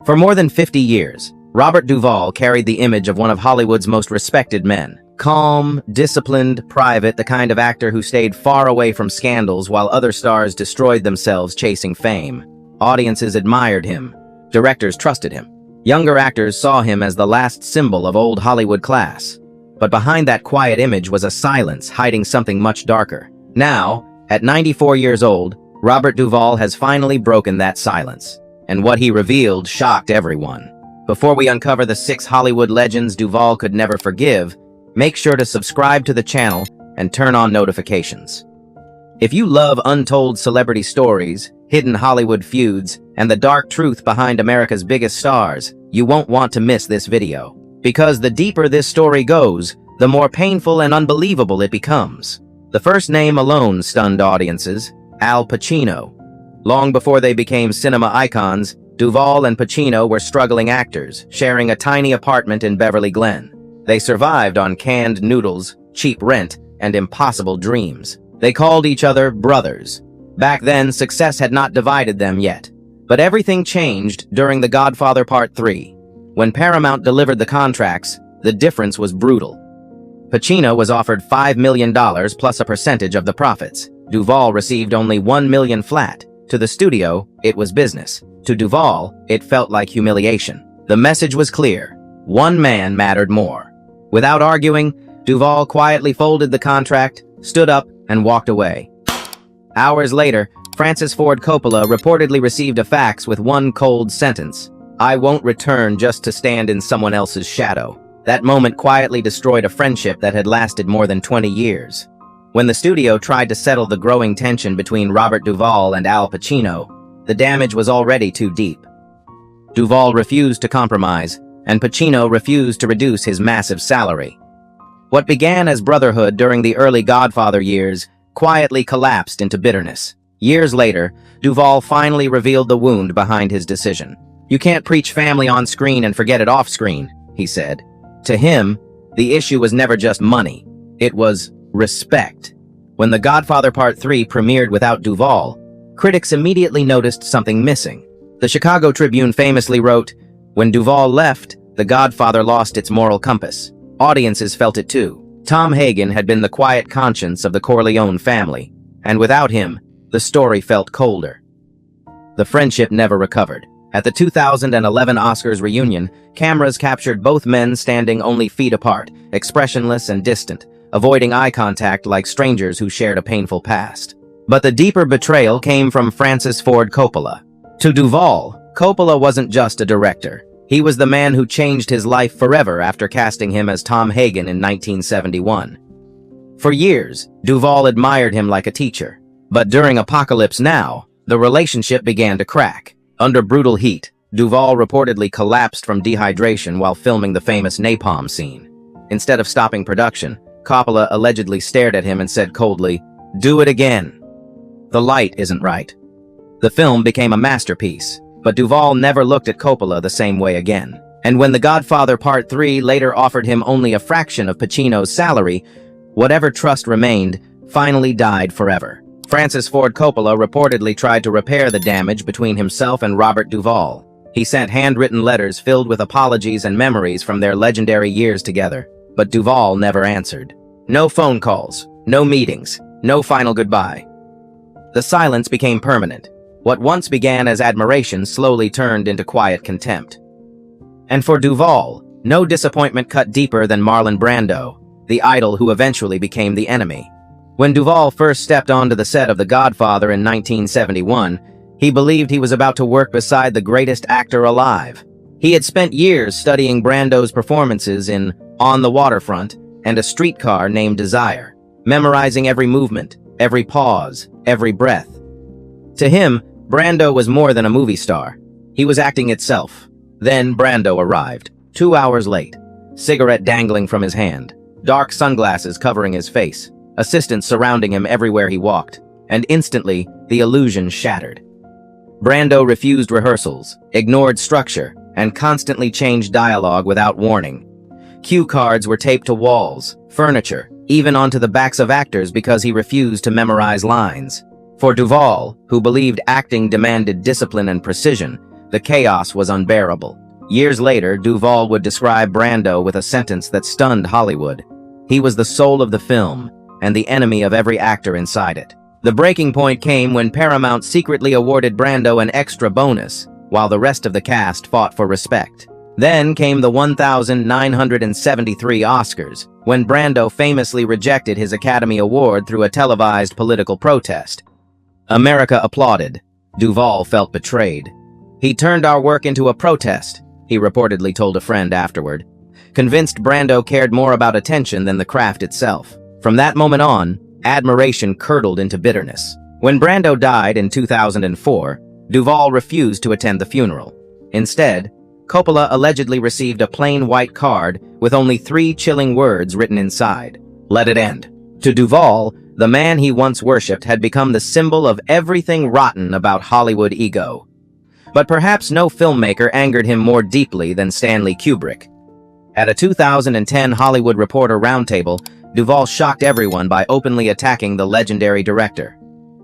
For more than 50 years, Robert Duvall carried the image of one of Hollywood's most respected men. Calm, disciplined, private, the kind of actor who stayed far away from scandals while other stars destroyed themselves chasing fame. Audiences admired him. Directors trusted him. Younger actors saw him as the last symbol of old Hollywood class. But behind that quiet image was a silence hiding something much darker. Now, at 94 years old, Robert Duvall has finally broken that silence. And what he revealed shocked everyone. Before we uncover the 6 Hollywood legends Duvall could never forgive, make sure to subscribe to the channel and turn on notifications. If you love untold celebrity stories, hidden Hollywood feuds, and the dark truth behind America's biggest stars, you won't want to miss this video. Because the deeper this story goes, the more painful and unbelievable it becomes. The first name alone stunned audiences: Al Pacino. Long before they became cinema icons, Duvall and Pacino were struggling actors, sharing a tiny apartment in Beverly Glen. They survived on canned noodles, cheap rent, and impossible dreams. They called each other brothers. Back then, success had not divided them yet. But everything changed during The Godfather Part 3. When Paramount delivered the contracts, the difference was brutal. Pacino was offered $5 million plus a percentage of the profits. Duvall received only $1 million flat. To the studio, it was business. To Duvall, it felt like humiliation. The message was clear. One man mattered more. Without arguing, Duvall quietly folded the contract, stood up, and walked away. Hours later, Francis Ford Coppola reportedly received a fax with one cold sentence: "I won't return just to stand in someone else's shadow." That moment quietly destroyed a friendship that had lasted more than 20 years. When the studio tried to settle the growing tension between Robert Duvall and Al Pacino, the damage was already too deep. Duvall refused to compromise, and Pacino refused to reduce his massive salary. What began as brotherhood during the early Godfather years quietly collapsed into bitterness. Years later, Duvall finally revealed the wound behind his decision. "You can't preach family on screen and forget it off screen," he said. To him, the issue was never just money. It was respect. When The Godfather Part 3 premiered without Duvall, critics immediately noticed something missing. The Chicago Tribune famously wrote, "When Duvall left, The Godfather lost its moral compass." Audiences felt it too. Tom Hagen had been the quiet conscience of the Corleone family, and without him, the story felt colder. The friendship never recovered. At the 2011 Oscars reunion, cameras captured both men standing only feet apart, expressionless and distant, avoiding eye contact like strangers who shared a painful past. But the deeper betrayal came from Francis Ford Coppola. To Duvall, Coppola wasn't just a director. He was the man who changed his life forever after casting him as Tom Hagen in 1971. For years, Duvall admired him like a teacher. But during Apocalypse Now, the relationship began to crack. Under brutal heat, Duvall reportedly collapsed from dehydration while filming the famous napalm scene. Instead of stopping production, Coppola allegedly stared at him and said coldly, "Do it again." The light isn't right. The film became a masterpiece, but Duvall never looked at Coppola the same way again. And when The Godfather Part 3 later offered him only a fraction of Pacino's salary, whatever trust remained finally died forever. Francis Ford Coppola reportedly tried to repair the damage between himself and Robert Duvall. He sent handwritten letters filled with apologies and memories from their legendary years together. But Duvall never answered. No phone calls, no meetings, no final goodbye. The silence became permanent. What once began as admiration slowly turned into quiet contempt. And for Duvall, no disappointment cut deeper than Marlon Brando, the idol who eventually became the enemy. When Duvall first stepped onto the set of The Godfather in 1971, he believed he was about to work beside the greatest actor alive. He had spent years studying Brando's performances in On the Waterfront and A Streetcar Named Desire, memorizing every movement, every pause, every breath. To him, Brando was more than a movie star. He was acting itself. Then Brando arrived, 2 hours late, cigarette dangling from his hand, dark sunglasses covering his face, assistants surrounding him everywhere he walked, and instantly, the illusion shattered. Brando refused rehearsals, ignored structure, and constantly changed dialogue without warning. Cue cards were taped to walls, furniture, even onto the backs of actors because he refused to memorize lines. For Duvall, who believed acting demanded discipline and precision, The chaos was unbearable. Years later, Duvall would describe Brando with a sentence that stunned Hollywood. He was the soul of the film, and the enemy of every actor inside it. The breaking point came when Paramount secretly awarded Brando an extra bonus, while the rest of the cast fought for respect. Then came the 1,973 Oscars, when Brando famously rejected his Academy Award through a televised political protest. America applauded. Duvall felt betrayed. "He turned our work into a protest," he reportedly told a friend afterward, convinced Brando cared more about attention than the craft itself. From that moment on, admiration curdled into bitterness. When Brando died in 2004, Duvall refused to attend the funeral. Instead, Coppola allegedly received a plain white card with only 3 chilling words written inside: "Let it end." To Duvall, the man he once worshipped had become the symbol of everything rotten about Hollywood ego. But perhaps no filmmaker angered him more deeply than Stanley Kubrick. At a 2010 Hollywood Reporter roundtable, Duvall shocked everyone by openly attacking the legendary director.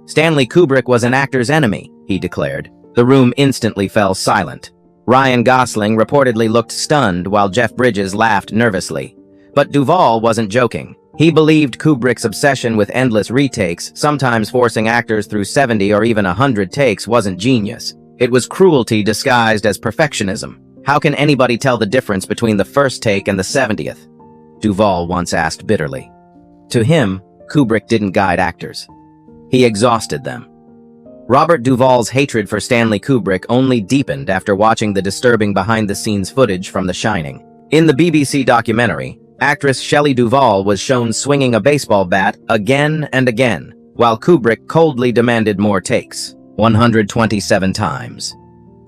Stanley Kubrick was an actor's enemy, he declared. The room instantly fell silent. Ryan Gosling reportedly looked stunned while Jeff Bridges laughed nervously. But Duvall wasn't joking. He believed Kubrick's obsession with endless retakes, sometimes forcing actors through 70 or even 100 takes, wasn't genius. It was cruelty disguised as perfectionism. How can anybody tell the difference between the first take and the 70th? Duvall once asked bitterly. To him, Kubrick didn't guide actors. He exhausted them. Robert Duvall's hatred for Stanley Kubrick only deepened after watching the disturbing behind-the-scenes footage from The Shining. In the BBC documentary, actress Shelley Duvall was shown swinging a baseball bat again and again, while Kubrick coldly demanded more takes, 127 times.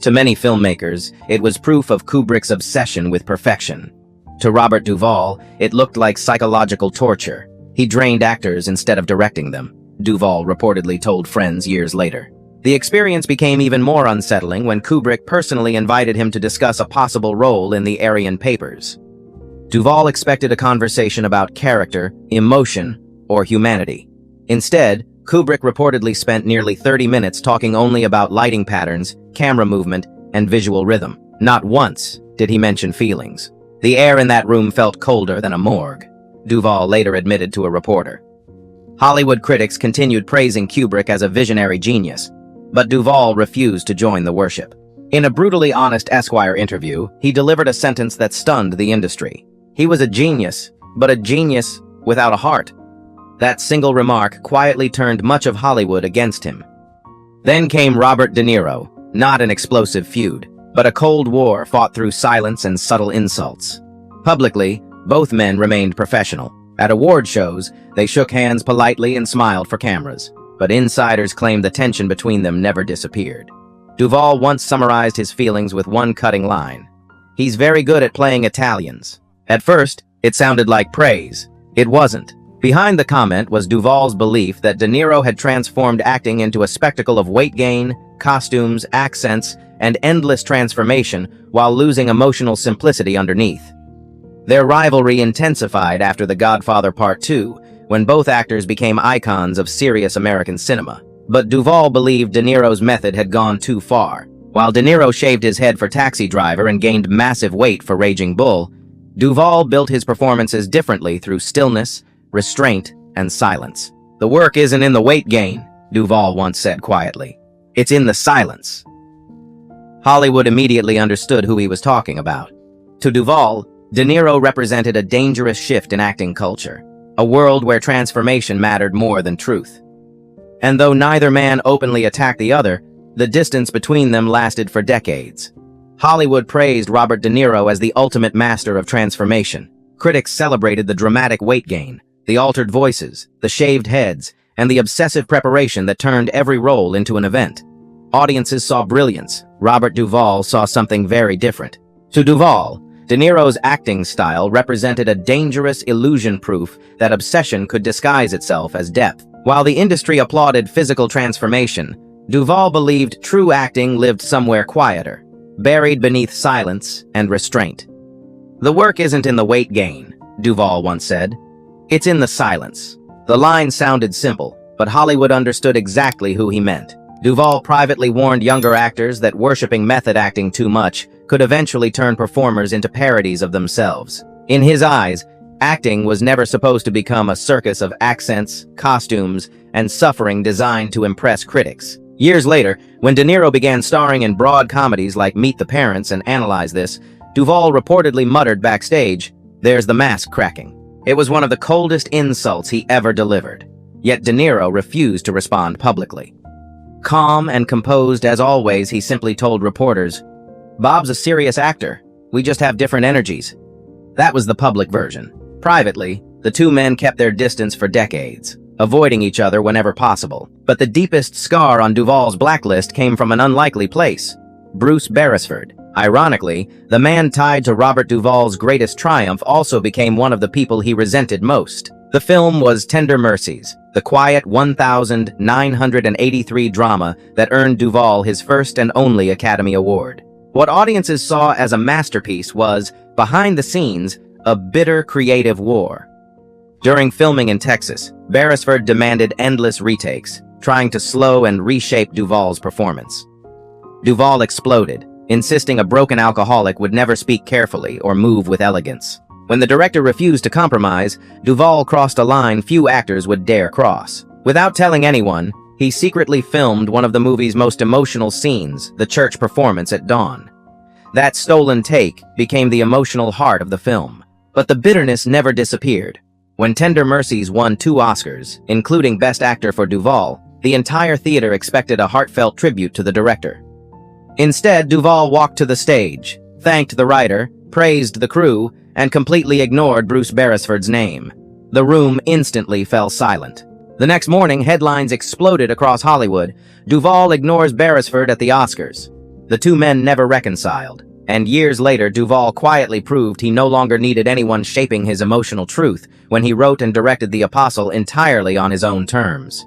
To many filmmakers, it was proof of Kubrick's obsession with perfection. To Robert Duvall, it looked like psychological torture. He drained actors instead of directing them, Duvall reportedly told friends years later. The experience became even more unsettling when Kubrick personally invited him to discuss a possible role in the Aryan Papers. Duvall expected a conversation about character, emotion, or humanity. Instead, Kubrick reportedly spent nearly 30 minutes talking only about lighting patterns, camera movement, and visual rhythm. Not once did he mention feelings. The air in that room felt colder than a morgue, Duvall later admitted to a reporter. Hollywood critics continued praising Kubrick as a visionary genius, but Duvall refused to join the worship. In a brutally honest Esquire interview, he delivered a sentence that stunned the industry. He was a genius, but a genius without a heart. That single remark quietly turned much of Hollywood against him. Then came Robert De Niro, not an explosive feud, but a cold war fought through silence and subtle insults. Publicly, both men remained professional. At award shows, they shook hands politely and smiled for cameras, but insiders claimed the tension between them never disappeared. Duvall once summarized his feelings with one cutting line: "He's very good at playing Italians." At first, it sounded like praise. It wasn't. Behind the comment was Duvall's belief that De Niro had transformed acting into a spectacle of weight gain, costumes, accents, and endless transformation while losing emotional simplicity underneath. Their rivalry intensified after The Godfather Part 2, when both actors became icons of serious American cinema. But Duvall believed De Niro's method had gone too far. While De Niro shaved his head for Taxi Driver and gained massive weight for Raging Bull, Duvall built his performances differently through stillness, restraint, and silence. "The work isn't in the weight gain," Duvall once said quietly. "It's in the silence." Hollywood immediately understood who he was talking about. To Duvall, De Niro represented a dangerous shift in acting culture, a world where transformation mattered more than truth. And though neither man openly attacked the other, the distance between them lasted for decades. Hollywood praised Robert De Niro as the ultimate master of transformation. Critics celebrated the dramatic weight gain, the altered voices, the shaved heads, and the obsessive preparation that turned every role into an event. Audiences saw brilliance. Robert Duvall saw something very different. To Duvall, De Niro's acting style represented a dangerous illusion proof that obsession could disguise itself as depth. While the industry applauded physical transformation, Duvall believed true acting lived somewhere quieter, buried beneath silence and restraint. "The work isn't in the weight gain," Duvall once said. "It's in the silence." The line sounded simple, but Hollywood understood exactly who he meant. Duvall privately warned younger actors that worshipping method acting too much could eventually turn performers into parodies of themselves. In his eyes, acting was never supposed to become a circus of accents, costumes, and suffering designed to impress critics. Years later, when De Niro began starring in broad comedies like Meet the Parents and Analyze This, Duvall reportedly muttered backstage, "There's the mask cracking." It was one of the coldest insults he ever delivered. Yet De Niro refused to respond publicly. Calm and composed as always, he simply told reporters, "Bob's a serious actor. We just have different energies." That was the public version. Privately, the two men kept their distance for decades, avoiding each other whenever possible. But the deepest scar on Duvall's blacklist came from an unlikely place: Bruce Beresford. Ironically, the man tied to Robert Duvall's greatest triumph also became one of the people he resented most. The film was Tender Mercies, the quiet 1983 drama that earned Duvall his first and only Academy Award. What audiences saw as a masterpiece was, behind the scenes, a bitter creative war. During filming in Texas, Beresford demanded endless retakes, trying to slow and reshape Duvall's performance. Duvall exploded, insisting a broken alcoholic would never speak carefully or move with elegance. When the director refused to compromise, Duvall crossed a line few actors would dare cross. Without telling anyone, he secretly filmed one of the movie's most emotional scenes, the church performance at dawn. That stolen take became the emotional heart of the film. But the bitterness never disappeared. When Tender Mercies won 2 Oscars, including Best Actor for Duvall, the entire theater expected a heartfelt tribute to the director. Instead, Duvall walked to the stage, thanked the writer, praised the crew, and completely ignored Bruce Beresford's name. The room instantly fell silent. The next morning, headlines exploded across Hollywood. Duvall ignores Beresford at the Oscars. The two men never reconciled, and years later, Duvall quietly proved he no longer needed anyone shaping his emotional truth when he wrote and directed The Apostle entirely on his own terms.